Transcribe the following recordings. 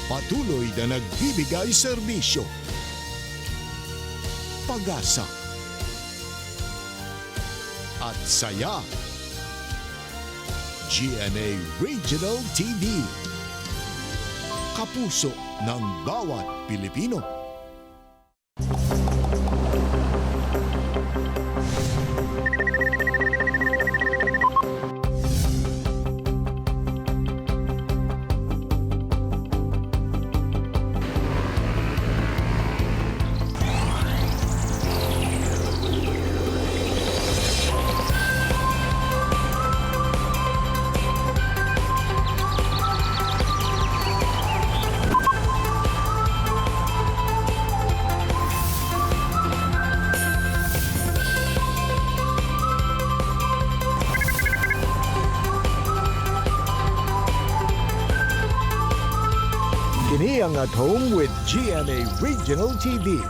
Patuloy na nagbibigay serbisyo. Pag-asa at saya. GMA Regional TV. Kapuso ng bawat Pilipino. Kini ang At Home with GMA Regional TV.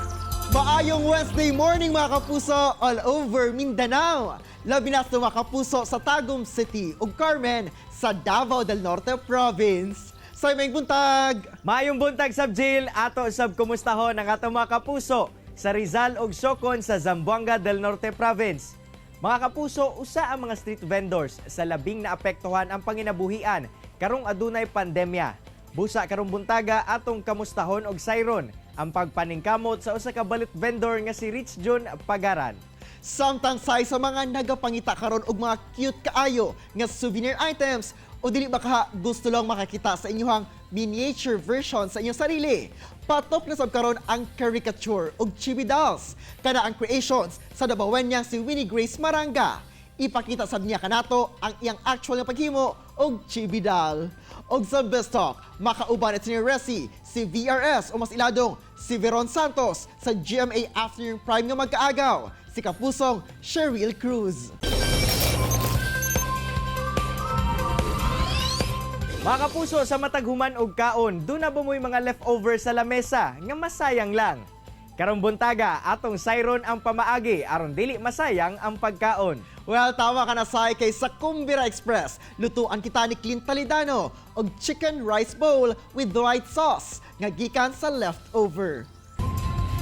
Maayong Wednesday morning mga kapuso all over Mindanao. Labi na sa mga kapuso sa Tagum City ug Carmen sa Davao del Norte Province. Sa may buntag. Maayong buntag sab Jill, ato sab kumustahon ang atong mga kapuso sa Rizal ug Socon sa Zamboanga del Norte Province. Mga kapuso, usa ang mga street vendors sa labing naapektuhan ang panginabuhian karong adunay pandemya. Busa karong buntaga atong kamustahon og sayron ang pagpaningkamot sa usa ka balit vendor nga si Rich John Pagaran. Samtang say sa mga nagapangita karon og mga cute kaayo nga souvenir items o dili ba ka gusto lang makakita sa inyong miniature version sa inyong sarili. Patok na sab karon ang caricature og chibi dolls. Kana ang creations sa Davaoeñang si Winnie Grace Maranga. Ipakita sab niya kanato ang iyang actual nga paghimo og chibi doll. Og sa Best Talk, makauban at ni Resi, si VRS o mas iladong si Veron Santos sa GMA Afternoon Prime nga magkaagaw, si kapusong Cheryl Cruz. Mga kapuso, sa matag human og kaon, doon na bumoy mga leftover sa lamesa nga masayang lang. Karong buntaga, atong sayron ang pamaagi aron dili masayang ang pagkaon. Well, tama ka na say kay sa Cumbira Express. Lutuan kita ni Clint Talidano og chicken rice bowl with white sauce nga gikan sa leftover.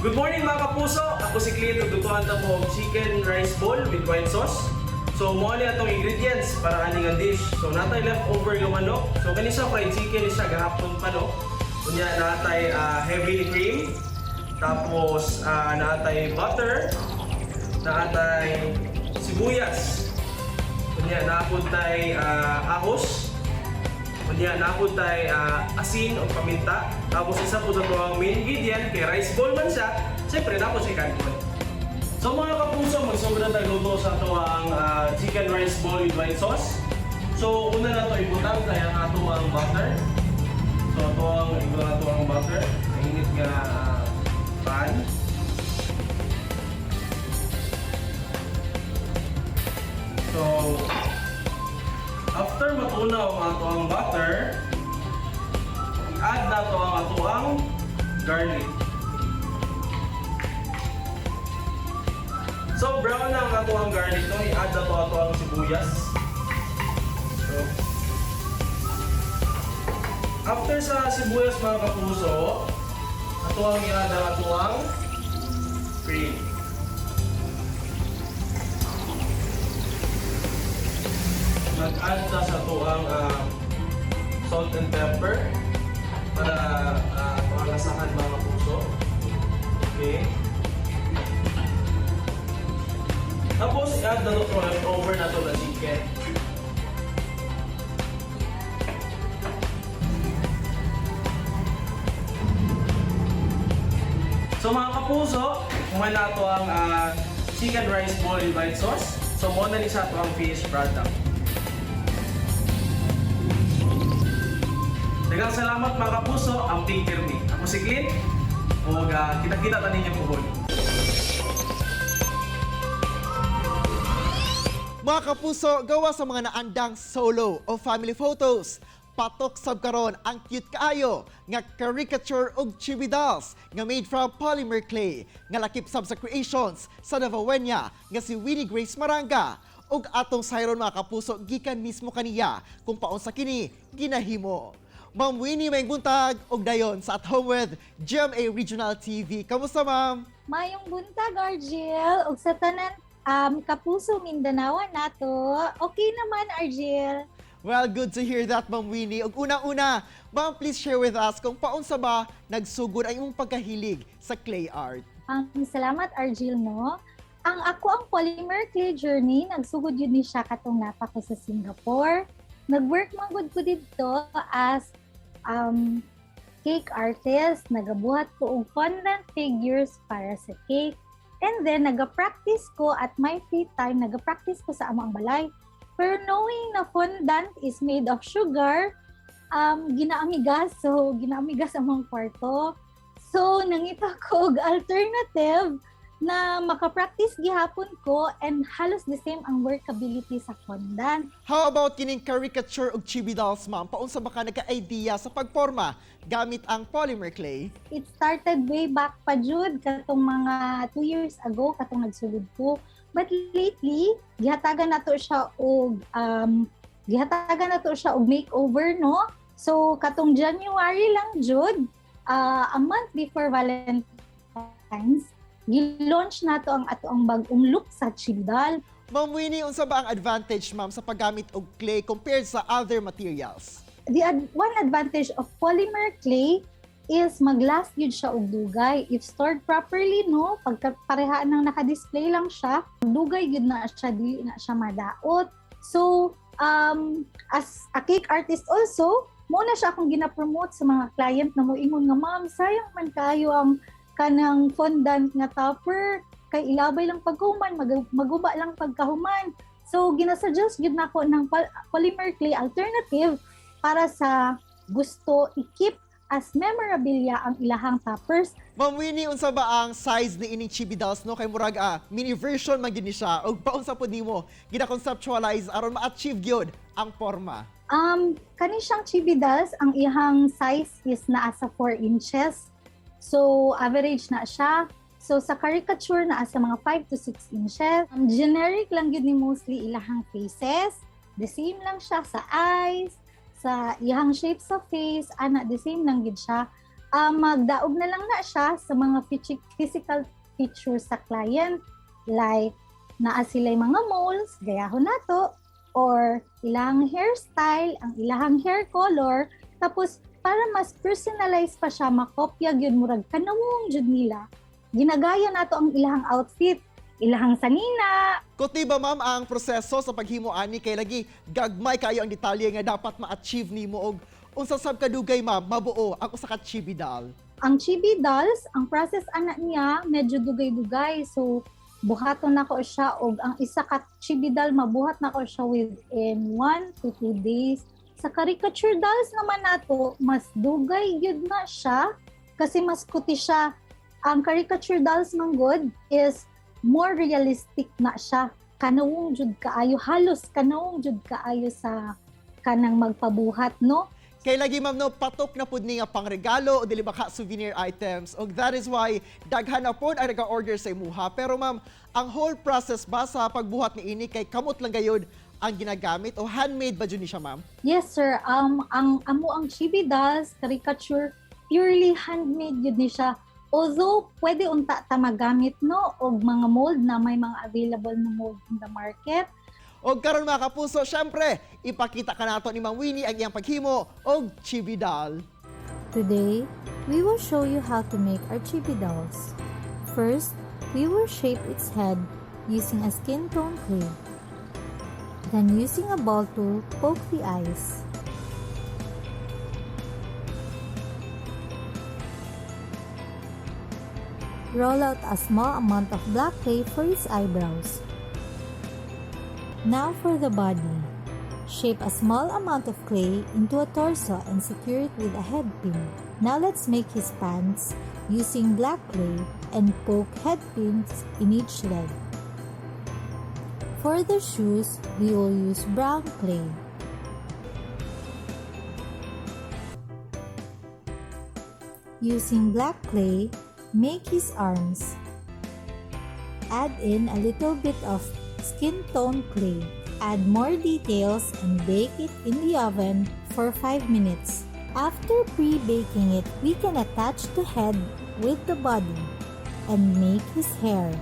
Good morning mga kapuso! Ako si Clint ug lutuan ta mo og chicken rice bowl with white sauce. So mo ni atong ingredients para ani nga dish. So natay leftover nga manok. So kani sa fried chicken ni siya gahapon pa no. Kunya natay heavy cream. Tapos natay butter. Natay sibuyas. Kunya naapod tay ahos. Kunya naapod tay asin o paminta. Tapos isa po ito ang main ingredient kay rice bowl man siya. Siyempre napod siya kanton. So mga kapuso, magsobrang tagluto sa ito ang chicken rice bowl with white sauce. So una na ito ibutang kaya ang ato ang butter. So ito ang butter. Mainit nga pan. So, after matunaw ang ato ang butter, i-add na to ang ato ang garlic. So, brown na ang ato ang garlic, no? I-add na to ato ang sibuyas. So, after sa sibuyas mga kapuso, ato ang i-add ang ato ang cream. Mag-add na sa ito ang salt and pepper para ito ang lasahan mga kapuso. Okay. Tapos i-add na ito leftover na ito na chicken. So mga kapuso, kumain na ito ang chicken rice bowl with white sauce. So muna ni sa ito ang finished product. Daghang salamat mga kapuso, ang Tinker Me. Ako si Clint, o kita-kita ta ninyo puhon. Mga kapuso, gawa sa mga naandang solo o family photos. Patok sab karon ang cute kaayo nga caricature og chibi dolls nga made from polymer clay nga lakip sab sa creations sa Davaoeña nga si Winnie Grace Maranga ug atong sayron mga kapuso gikan mismo kaniya kung paunsa kini ginahimo. Ma'am Winnie, may buntag og dayon sa At Home with GMA Regional TV. Kamusta, ma'am? Mayong buntag, Argel, ug sa tanan kapuso Mindanao nato. Okay naman, Argel. Well, good to hear that, Ma'am Winnie. Ug unang-una, ma'am, please share with us kung paunsa ba nagsugod ang imong pagkahilig sa clay art. Salamat, Argel, no? Ang ako ang polymer clay journey, nagsugod yun ni siya katong napa ko sa Singapore. Nag-work man gud ko dito as cake artist. Nagabuhat ko og fondant figures para sa cake. And then, nag-practice ko at my free time, nag-practice ko sa amang balay. Pero knowing na fondant is made of sugar, ginaamigas. So, ginaamigas amang kwarto. So, nangita ko og alternative na makapractice gihapon ko and halos the same ang workability sa fondant. How about kining caricature og chibi dolls, ma'am? Paunsa ba ka nagka-idea sa pagporma gamit ang polymer clay? It started way back pa jud katong mga 2 years ago katong nagsugod ko. But lately, gihatagan nato siya og makeover, no? So katong January lang jud, a month before Valentine's, gi-launch nato ang ato ang bag-ong look sa chibi doll. Ma'am Winnie, unsa ba ang advantage, ma'am, sa paggamit og clay compared sa other materials? One advantage of polymer clay is maglast yun siya og dugay. If stored properly, no, pagkaparehaan ng naka-display lang siya, dugay yun na siya, di na siya madaot. So, as a cake artist also, muna siya akong gina-promote sa mga client na mo ingon nga, ma'am, sayang man kayo ang kanang fondant nga topper, kay ilabay lang pagkahuman, maguba lang pagkahuman. So, ginasuggest yun na ko ng polymer clay alternative para sa gusto i-keep as memorabilia ang ilahang toppers. Ma'am Winnie, unsa ba ang size ni ining chibi dolls, no? Kay murag mini version man gid ni siya. Og paunsa pod nimo gina-conceptualize aron ma-achieve gyud ang forma? Kani siyang chibi dolls, ang ihang size is naa sa 4 inches. So, average na siya. So, sa caricature na sa mga 5 to 6 inches. Generic lang yun ni mostly ilahang faces. The same lang siya sa eyes, sa ihang shape sa face, the same lang yun siya. Magdaog na lang na siya sa mga physical features sa client. Like, naa sila'y mga moles, gayahon nato, or ilahang hairstyle, ang ilahang hair color, tapos para mas personalize pa siya, makopya gyud murag kanawong jud nila. Ginagaya nato ang ilahang outfit, ilahang sanina. Kuti ba, ma'am, ang proseso sa paghimo ani kay lagi gagmay kayo ang detalye nga dapat ma-achieve nimo og unsa sab kadugay, ma'am, mabuo ang usa ka chibi doll? Ang chibi dolls, ang process ana niya medyo dugay-dugay. So buhaton nako siya og ang isa ka chibi doll mabuhat nako siya within 1 to 2 days. Sa caricature dolls naman nato, mas dugay yun na siya kasi mas kuti siya. Ang caricature dolls man good is more realistic na siya. Kanawong jud kaayo, halos kanawong jud kaayo sa kanang magpabuhat, no? Kay lagi, ma'am, no, patok na pud ni nga pangregalo o dili ba ka souvenir items. Og that is why daghan na pud ang nag-order sa imuha. Pero ma'am, ang whole process ba sa pagbuhat ni ini kay kamot lang gayud ang ginagamit o handmade ba dyan ni siya, ma'am? Yes, sir. Ang chibi dolls, caricature, purely handmade yun ni siya. Although, pwede unta ta magamit, no, og mga mold na may mga available na mold in the market. Og karon mga kapuso, syempre, ipakita ka nato ni Ma'am Winnie ang iyang paghimo og chibi doll. Today, we will show you how to make our chibi dolls. First, we will shape its head using a skin tone clay. Then using a ball tool, poke the eyes. Roll out a small amount of black clay for its eyebrows. Now for the body. Shape a small amount of clay into a torso and secure it with a head pin. Now let's make his pants using black clay and poke head pins in each leg. For the shoes, we will use brown clay. Using black clay, make his arms. Add in a little bit of skin tone clay. Add more details and bake it in the oven for 5 minutes. After pre-baking it, we can attach the head with the body and make his hair.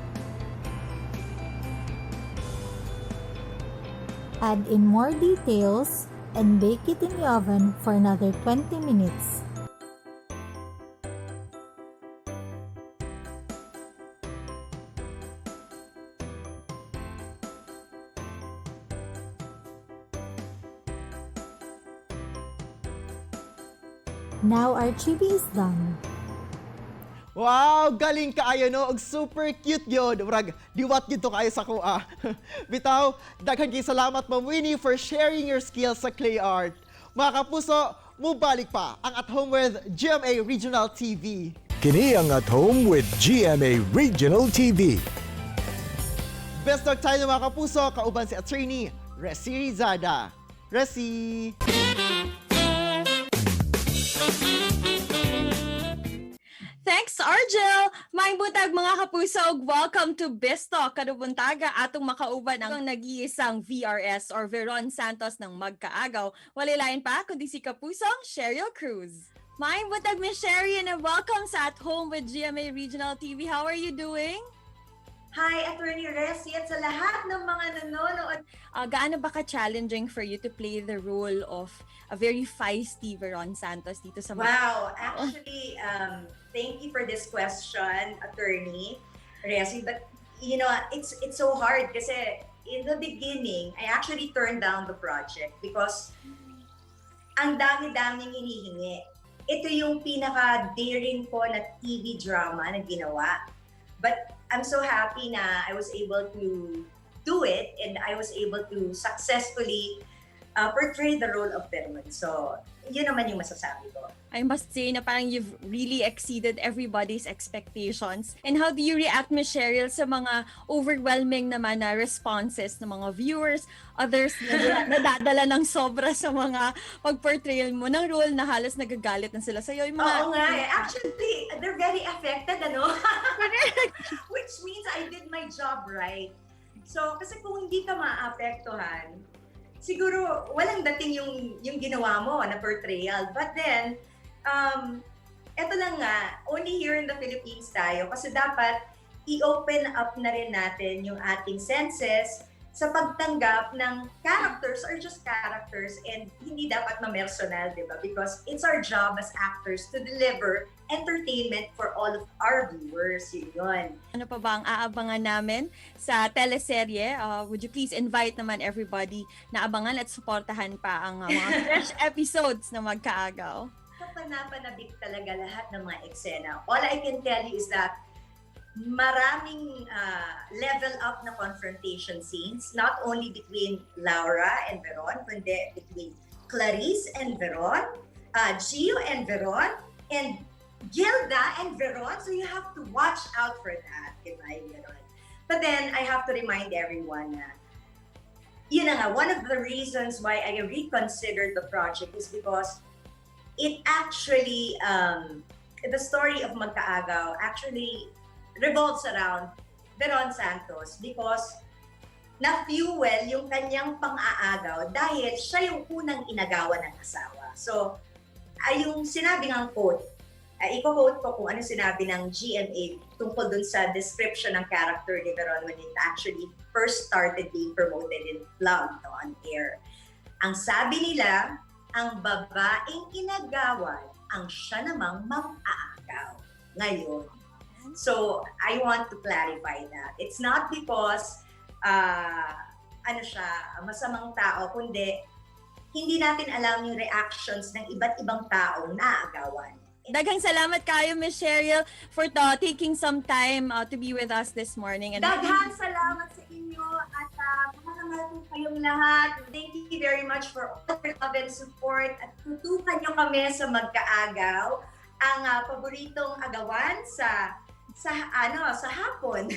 Add in more details and bake it in the oven for another 20 minutes. Now our chibi is done. Wow, galing kaayo no, og super cute yun. Murag, diwat yun to kayo sa kuha. Bitaw, daghan kay salamat Ma'am Winnie for sharing your skills sa clay art. Mga kapuso, mubalik pa ang At Home with GMA Regional TV. Kini ang At Home with GMA Regional TV. Best of tayo mga kapuso, kauban si attorney Resi Rizada. Resi! Thanks, Argel! May buntag mga kapuso, welcome to Besto, kadubuntaga atong makauban ang nag-iisang VRS or Veron Santos ng Magkaagaw. Walilain pa, kundi si kapusong Sheryl Cruz. May buntag Miss Sherry and welcome sa At Home with GMA Regional TV. How are you doing? Hi, Attorney Resi at sa lahat ng mga nanonood. Gaano ba ka-challenging for you to play the role of a very feisty Veron Santos dito sa Wow, actually, thank you for this question, Attorney Resi. But, you know, it's so hard kasi in the beginning, I actually turned down the project because ang dami-daming hinihingi. Ito yung pinaka-daring ko na TV drama na ginawa. But I'm so happy na I was able to do it and I was able to successfully portray the role of Veron. So, yun naman yung masasabi ko. I must say na parang you've really exceeded everybody's expectations. And how do you react, Ms. Sheryl, sa mga overwhelming naman na responses ng mga viewers, others na nadadala ng sobra sa mga pag-portrayal mo ng role na halos nagagalit na sila sa'yo? Yung mga, Oo nga eh. Actually, they're very affected, ano? Which means I did my job right. So, kasi kung hindi ka maapektuhan, siguro walang dating yung ginawa mo na portrayal. But then, eto lang nga, only here in the Philippines tayo kasi dapat i-open up na rin natin yung ating senses sa pagtanggap ng characters are just characters and hindi dapat ma-personal, di ba? Because it's our job as actors to deliver entertainment for all of our viewers. Yun. ano pa ba ang aabangan namin sa teleserye? Would you please invite naman everybody na abangan at suportahan pa ang mga fresh episodes na Magkaagaw? Kapanapanabik talaga lahat ng mga eksena. All I can tell you is that maraming level up na confrontation scenes, not only between Laura and Veron, kundi between Clarice and Veron, Gio and Veron, and Gilda and Veron. So you have to watch out for that, diba, yung Veron. But then, I have to remind everyone na, yun na nga, one of the reasons why I reconsidered the project is because it actually, the story of Magkaagaw actually revolves around Veron Santos because na-fuel yung kanyang pang-aagaw dahil siya yung unang inagawan ng asawa. So, yung sinabi ng quote, i-quote ko kung ano sinabi ng GMA tungkol dun sa description ng character ni Veron when it actually first started being promoted in vlog on air. Ang sabi nila, ang babaeng inagawan ang siya namang mang-aagaw ngayon. So, I want to clarify that. It's not because masamang tao, kundi hindi natin alam yung reactions ng iba't ibang taong naaagawan. Daghang salamat kayo, Ms. Sheryl, for taking some time to be with us this morning. And Daghang salamat sa inyo at mahal po kayong lahat. Thank you very much for all your love and support at tutukan nyo kami sa Magkaagaw, ang paboritong agawan sa hapon.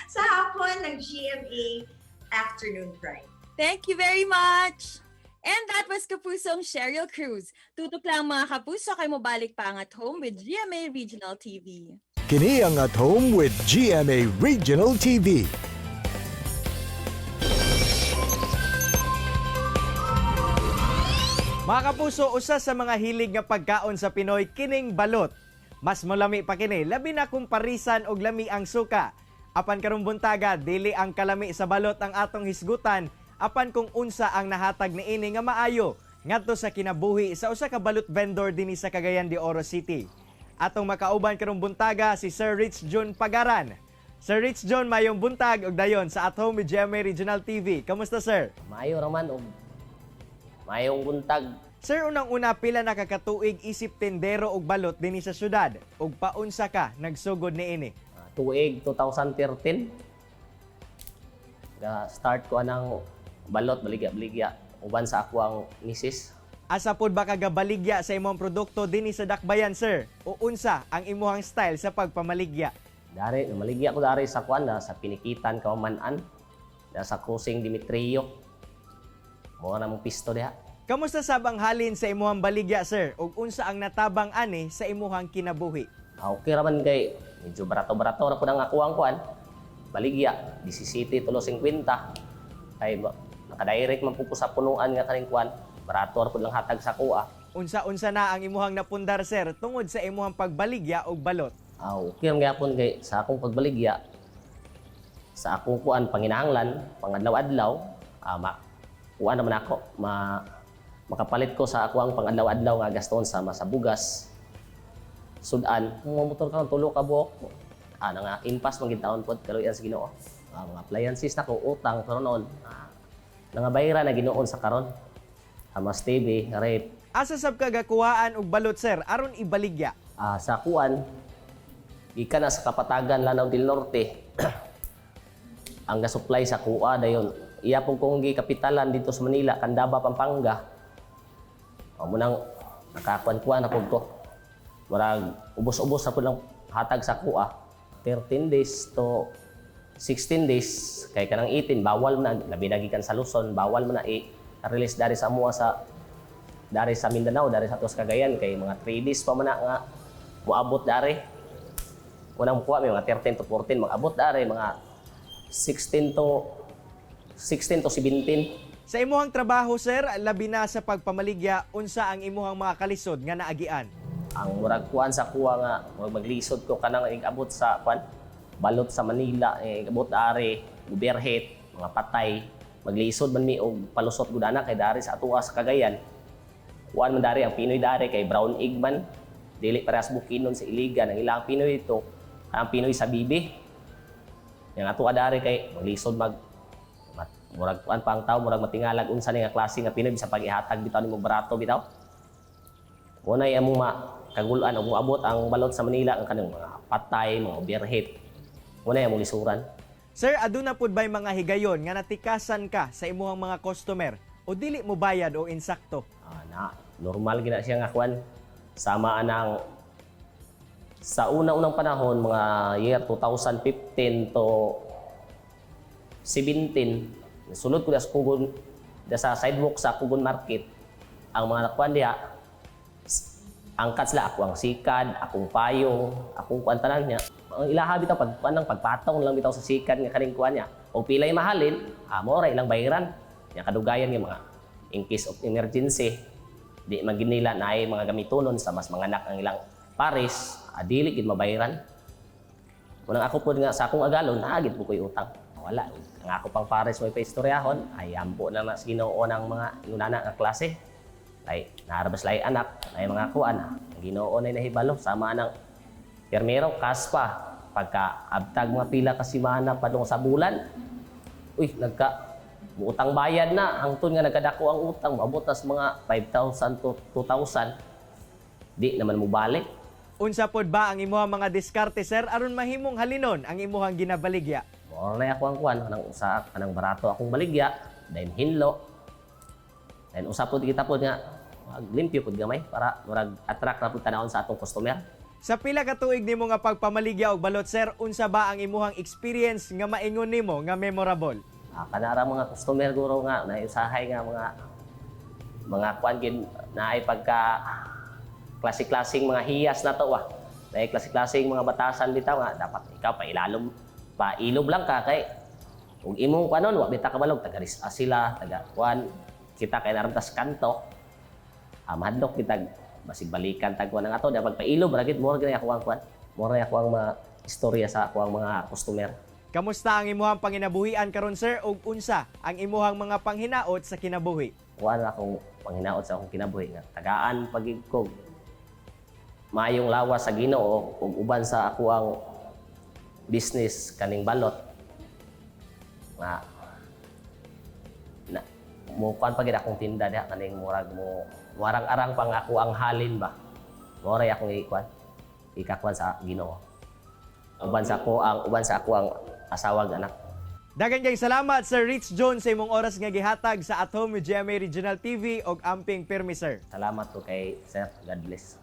Sa hapon ng GMA Afternoon Prime. thank you very much! And that was Kapusong Sheryl Cruz. Tutok lang mga kapuso, kay mo balik pa ang At Home with GMA Regional TV. Kini ang At Home with GMA Regional TV. Mga kapuso, usa sa mga hilig nga pagkaon sa Pinoy kining balot. Mas molami pa kini, labi na kung parisan og lami ang suka. Apan karong buntaga, dili ang kalami sa balot ang atong hisgutan, apan kung unsa ang nahatag niini nga maayo ngadto sa kinabuhi sa usa ka balot vendor dinhi sa Cagayan de Oro City. Atong makauban karong buntaga si Sir Rich John Pagaran. Sir Rich John, mayong buntag og dayon sa At Home with GMA Regional TV. Kamusta, sir? Maayo raman og mayong buntag. Sir, unang-una pila nakakatuig isip tendero og balot dinhi sa syudad ug paunsa ka nagsugod niini? Tuig 2013. Start ko anang balot baligya-baligya uban sa ako ang misis. Asa pod ba kagabaligya sa imong produkto dinhi sa Dakbayan, sir? O unsa ang imuhang style sa pagpamaligya? Dari maligya ko dari sa kuan sa Pinikitan Kaumanan, sa Cruising Dimitrio. Mo na mong pisto diha. Kamusta sabang halin sa imuhang baligya, sir? Ug unsa ang natabang ani sa imuhang kinabuhi? Okay raman kay medyo barato-barato ra pud ang ako ang kuan. Baligya 17.50. Ay naka-direct man po sa punuan nga kaning kuan. Barato ra pud lang hatag sa kuha. Unsa-unsa na ang imuhang napundar, sir, tungod sa imuhang pagbaligya og balot? Okay ang gyapon kay sa akong pagbaligya sa akong kuan panginahanglan pangadlaw-adlaw kuan naman ako makapalit ko sa ako ang pangadlaw-adlaw nga gaston sa bugas sudan kung motor ka tulo ka buok nga impas magitaon pod kaluyan sa Ginoo mga appliances nako utang pero noon nangabayra na Ginoon sa karon mas TV rate Asa sab kagakuhaan og balot, sir, aron ibaligya? sa kuan ika na sa Kapatagan, Lanao del Norte, ang ga-supply sa kuha dayon. Iya pong kong kapitalan dito sa Manila, Candaba, Pampanga. Munang nakakuan-kuan na po ko. Marag ubos-ubos na po lang hatag sa kuha. 13 days to 16 days. Kay kanang 18, bawal na. Labidagikan sa Luzon, bawal mo na i-release dari sa mua dari sa Mindanao, dari sa Cagayan. Kay mga 3 days pa man na nga muabot dari. Unang kuha may mga 13 to 14 mag-abot dari mga 16 to 17. Sa imuhang trabaho, sir, labi na sa pagpamaligya, unsa ang imuhang mga kalisod nga naagian? Ang murag kuan sa kuha nga maglisod ko kanang igabot sa kuan balot sa Manila, igabot dari Guberhet, mga patay, maglisod man mi og palusot gud ana kay dari sa atuwa sa Cagayan. Kuan man dari ang Pinoy dari kay brown egg man. Dili parehas bukinon sa Iligan ang ilang Pinoy ito. Ang Pinoy sa Bibi. Yang ato adari kay maglisod murag kuan pang tawo murag matingalag unsa ni nga klase nga Pinoy sa pag-ihatag bitaw nimo barato bitaw. Unay among makagul-an og moabot ang balot sa Manila ang kanang mga patay, mga berhet. Unay among lisuran. Sir, aduna pud bay mga higayon nga natikasan ka sa imuhang mga customer o dili mo bayad o insakto? Normal gina siya nga kuan sama anang sa una-unang panahon, mga year 2015 to 17, sulod ko sa Kugon, sa sidewalk sa Kugon Market, ang mga nakuan diha, angkat sila ako ang sikad, akong payong, akong kuan tanan niya. Ang ilaha bitaw pagpatong lang bitaw sa sikad nga kaning kuan niya. O pilay mahalin, mora ilang bayaran. Nya kadugayan nga mga in case of emergency, di maginila na ay mga gamitonon sa mas mga anak ang ilang pares, dili gid mabayaran. Unang ako po nga sa akong agalon, naagid po ko'y utang. Wala. Ang ako pang pares may paistoryahon, ay ampo na sa Ginoo ng mga inunana nga klase. Ay naarabas lay anak, ay mga kuan. Ang Ginoo na nahibalo, sama ng permero, kaspa. Pagka-abtag mga pila ka simana padung sa bulan, utang bayad na. Hangtod nga nagkadako ang utang, maabot nas mga 5,000 to 2,000. Di naman mo balik. Unsa pod ba ang imuhang mga diskarte, sir, aron mahimong halinon ang imuhang ginabaligya? Moro na ako ang kuan kanang usa kanang barato akong baligya, then hinlo. Then usa pod kita pod nga limpyo pod gamay para murag attract ra pud tanawon sa atong customer. Sa pila ka tuig nimo nga pagpamaligya og balot, sir, unsa ba ang imuhang experience nga maingon nimo nga memorable? Kanara mga customer guro nga naiusahay nga mga kuan gid naay pagka klase-klaseng mga hiyas na to Dahil klase-klaseng mga batasan bitaw nga dapat ikaw pailob lang ka kay ug imong kanon wa bita kabalog taga sila taga kuan kita kay naramtas kanto Mahadlok kita, basig balikan tagkuan ng ato, dapat pagpailo, bragit, more gani ako ang kuan. More ako ang istorya sa ako ang mga customer. Kamusta ang imuhang panginabuhian karon sir ug unsa ang imuhang mga panghinaot sa kinabuhi? Kuan akong panghinaot sa akong kinabuhi nga tagaan pagigkog. Maayong lawas sa Ginoo ug uban sa ako ang business kaning balot. Nga na mo kuan pagid akong tinda diha kaning murag mo warang-arang pang ako ang halin ba. Moray akong ikakuan sa Ginoo. Uban sa ako ang asawag anak. Daghang kay salamat Sir Rich John sa imong oras nga gihatag sa At Home with GMA Regional TV ug amping pirmi sir. Salamat po kay Sir. God bless.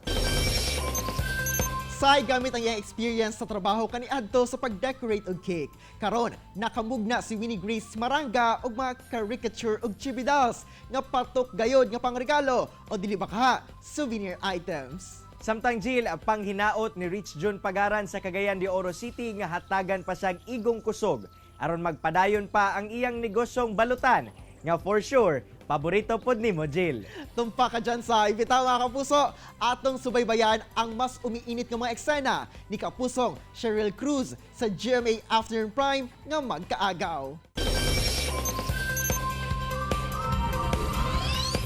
Say gamit ang iyang experience sa trabaho kaniadto sa pag-decorate og cake. Karon, nakamugna si Winnie Grace Maranga og mga caricature og chibi dolls nga patok gayod nga pangregalo o dili ba kaha souvenir items. Samtang Jill, panghinaot ni Rich John Pagaran sa Cagayan de Oro City nga hatagan pa siyang igong kusog aron magpadayon pa ang iyang negosyong balutan nga for sure paborito pod nimo Jill. Tumpa ka dyan sa Ibitaw mga kapuso. Atong subaybayan ang mas umiinit ng mga eksena ni kapusong Cheryl Cruz sa GMA Afternoon Prime nga magkaagaw.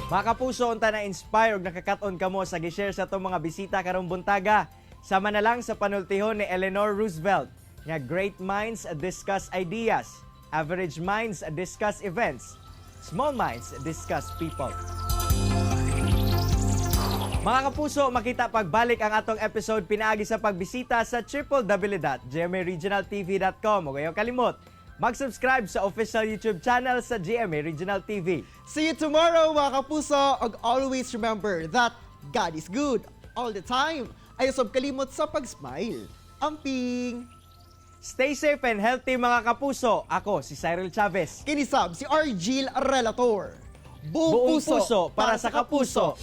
Mga kapuso, unta na-inspire ug nakakaton kamo sa gi-share sa itong mga bisita karong buntaga. Sama na lang sa panultihon ni Eleanor Roosevelt nga great minds discuss ideas, average minds discuss events, small minds discuss people. Mga kapuso, makita pagbalik ang atong episode pinaagi sa pagbisita sa www.gmaregionaltv.com. Huwag kayong kalimot, mag-subscribe sa official YouTube channel sa GMA Regional TV. See you tomorrow mga kapuso, and always remember that God is good all the time. Ayaw sab kalimot sa pag-smile. Amping! Stay safe and healthy mga kapuso. Ako si Cyril Chavez. Kinisab si Argil Relator. Buong puso para sa kapuso.